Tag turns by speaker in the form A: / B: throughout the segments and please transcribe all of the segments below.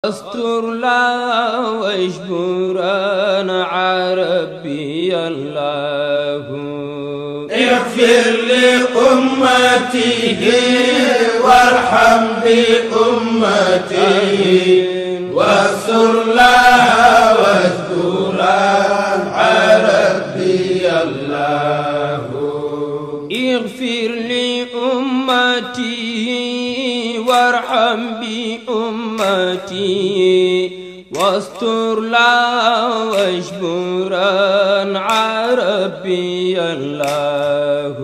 A: استر لا واجبرنا عربي الله
B: اغفر لأمته وارحم بأمته واستر لا واجبرنا عربي الله
A: اغفر لأمتي وارحم بأمتي واستر لا واجبرا عربي الله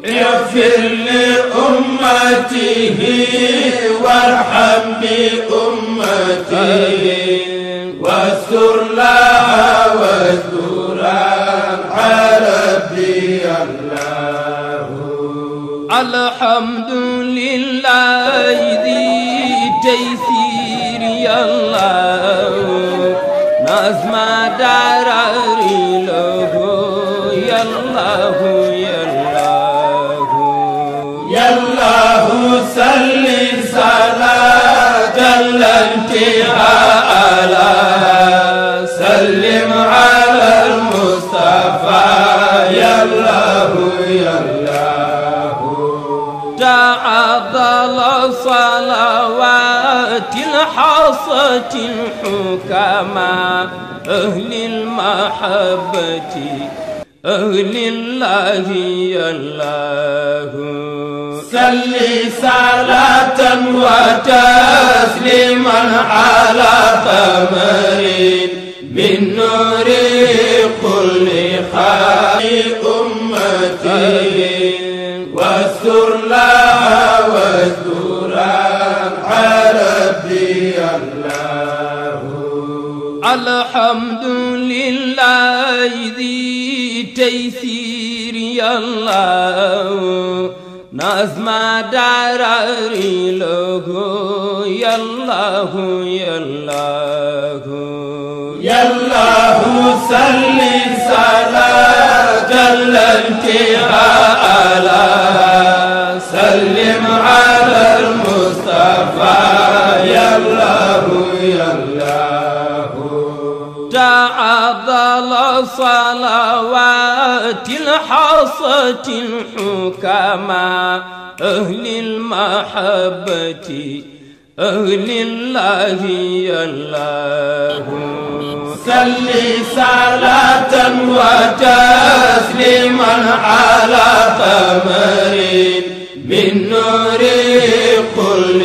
B: اغفر لأمته وارحم بأمته واستر لا واجبرا عربي الله
A: الحمد لله ذي تيسير يا الله نظم دراري له يا الله يا الله
B: يا الله صل صلاة الانتهاء على سلم على المصطفى يا الله يا الله
A: تعظل صلوات الحصة الحكماء أهل المحبة أهل الله يا الله
B: صل صلاة وتسليما على قمر من نور كل خير أمتي واستر لها واسترا عربي الله
A: الحمد لله ذي تيسير يا الله نظم دراري له يا الله يا الله
B: يا الله صل صلاة الانتهاء على سلم على المصطفى يا الله يا الله
A: تعظل صلوات الحصة الحكماء أهل المحبة أهل الله يا الله
B: صل صلاة وتسليما على قمر من نور كل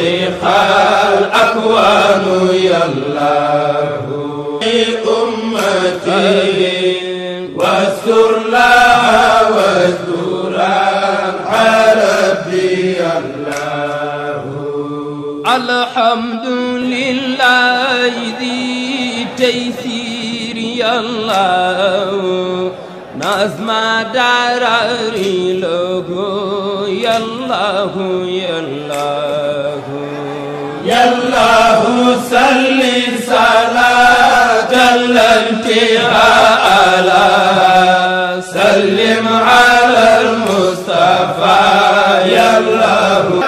B: الأكوان يا الله أمتي واستر لها واسترا عربي الله
A: الحمد لله ذي تيسير يا الله نظم دراري له يا الله يا الله
B: يا الله صل صلاة الانتهاء على سلم على المصطفى يا الله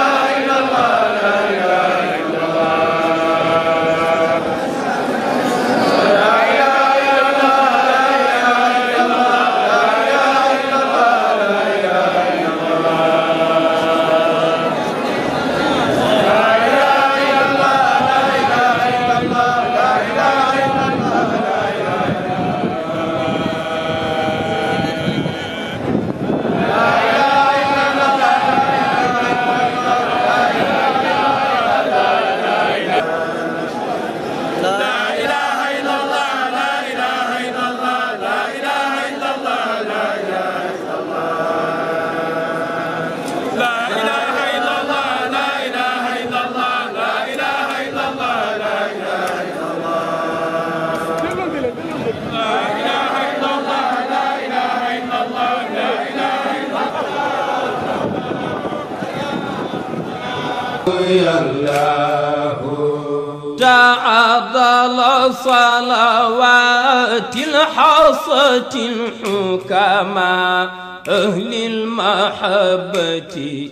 A: تعظل صلوات الحصة الحكماء أهل المحبة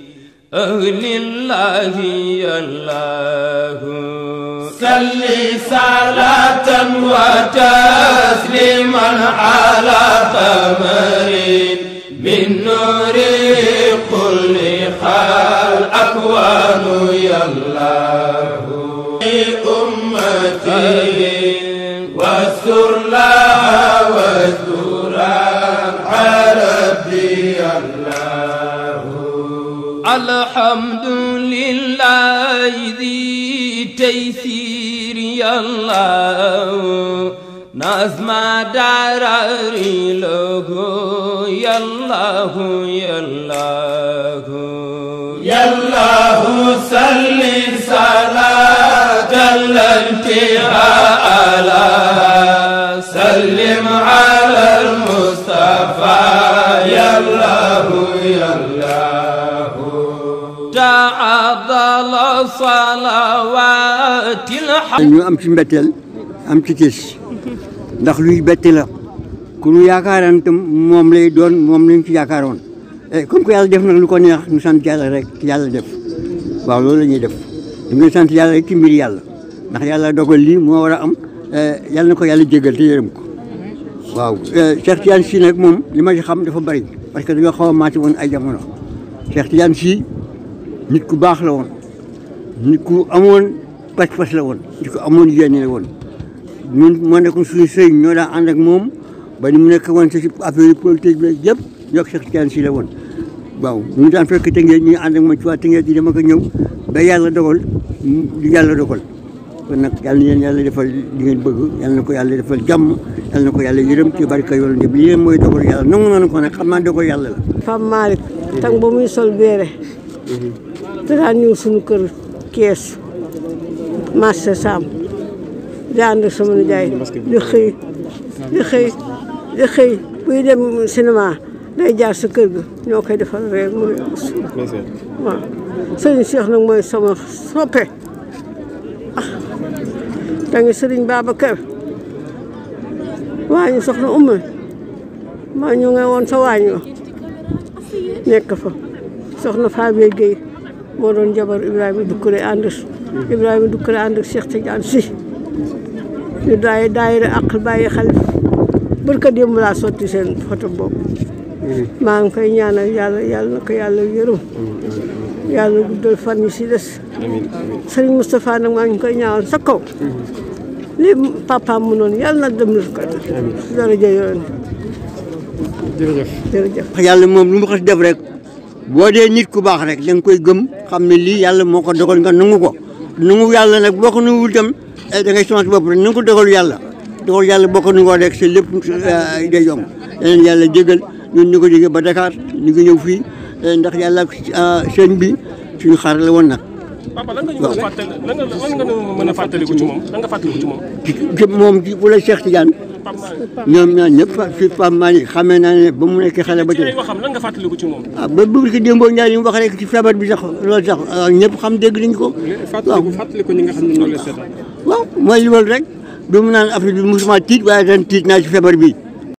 A: أهل الله يا الله
B: صل صلاة وتسليما على قمر من نور كل الأكوان يا الله أمتي واستر لها واسترا على ربي الله
A: الحمد لله ذي تيسير يا الله نظم دراري له يا الله يا الله
B: يا الله صل صلاة الانتهاء على سلم على المصطفى يا الله يا الله
A: تعظل صلوات الحمد
C: ñu am ci mbetteel am ci tiis ndax luy betti la ku ñu yaakaaran tam moom lay doon moom lañ ci yaakaaroon comme que yàlla def nag lu ko neex ñu sant yàlla rek yàlla def waaw loolu la ñuy def ñu ngi sant yàlla rek ci mbir yàlla ndax yàlla dogal lii moo war a am yàlla na ko yàlla jégal te yërëm ko waaw Cheikh Tidiane Sy nag moom li ma ci xam dafa bari parce que dañoo xaw a maati woon ay jamono Cheikh Tidiane Sy nit ku baax la woon nit ku amoon pas-pas la woon nit ku amoon yéene la woon ñun moo nekkoon suñu sëriñ ñoo daan ànd ak moom ba ni mu nekk woon ci affaire politique bi yëpp ñoo Cheikh Tidiane Sy la woon waaw ñu daan fekk Tëngéej ñu ànd ak ma ci waa Tëngéej di dama ko ñëw ba yàlla dogal yàlla dogal kon nag yàlla na leen yàlla defal li ngeen bëgg yàlla na ko yàlla defal jàmm yàlla na ko yàlla yërëm ci barka yoon bi lii leen mooy dogal yàlla nangu nañu ko nag xam naa dogal yàlla la.
D: Pape Malick tàng ba muy sol beere te daan ñëw suñu kër kees marché Sam di ànd ak sama nijaay di xëy buy dem cinéma day jaar sa kër ga ñoo koy defal reer mu ne waaw sëriñ Cheikh nag mooy sama soppe da nga sëriñ Babacar waañu soxna Umma maa ñu nga woon sa waañ wa nekk fa soxna Fabie Gueye moo doon jabar Ibrahima Doucouré ànd ak Cheikh Tidiane Sy ñu daayira ak bàyyi xalif barka démb laa sotti seen photo boobu maa ngi koy ñaanal yàlla na ko yàlla yërëm yàlla guddal fan yi si des Serigne Moustapha nag maa ngi koy ñaanal sa kaw lii papaam mu noonu yàlla na dem ko daraja yoon jërëjëf
C: yàlla moom lu mu xas def rek boo dee nit ku baax rek da nga koy gëm xam ne lii yàlla moo ko dogal nga nangu ko nangu yàlla nag boo ko nanguwul itam da ngay sonal bopp rek nangu ko dogal yàlla boo ko nangoo rek c'est lépp day yomb yeneen yàlla jégal ñun ñu ko jógee ba Dakar ñu ngi ñëw fii ndax yàlla sëñ bi suñu xaar la woon nag.
E: papa lan nga ñu mën a fàttaliku ci moom lan nga fàttaliku ci moom.
C: ci moom ci bu la Cheikh Tidiane ñoom ñaar ñëpp fi Pape Malick xamee naa ne ba mu nekk xale ba tey.
E: ci ay waxam lan nga fàttaliku ci moom.
C: ba bu ko démboo ñaar yi mu wax rek ci feebar bi sax loolu sax ñëpp xam dégg nañ ko.
E: fàttaliku ñi nga xam ne ñoo la seetaan.
C: waaw mooy loolu rek du mu naan affaire bi musuma tiit waaye ren tiit naa ci feebar bi.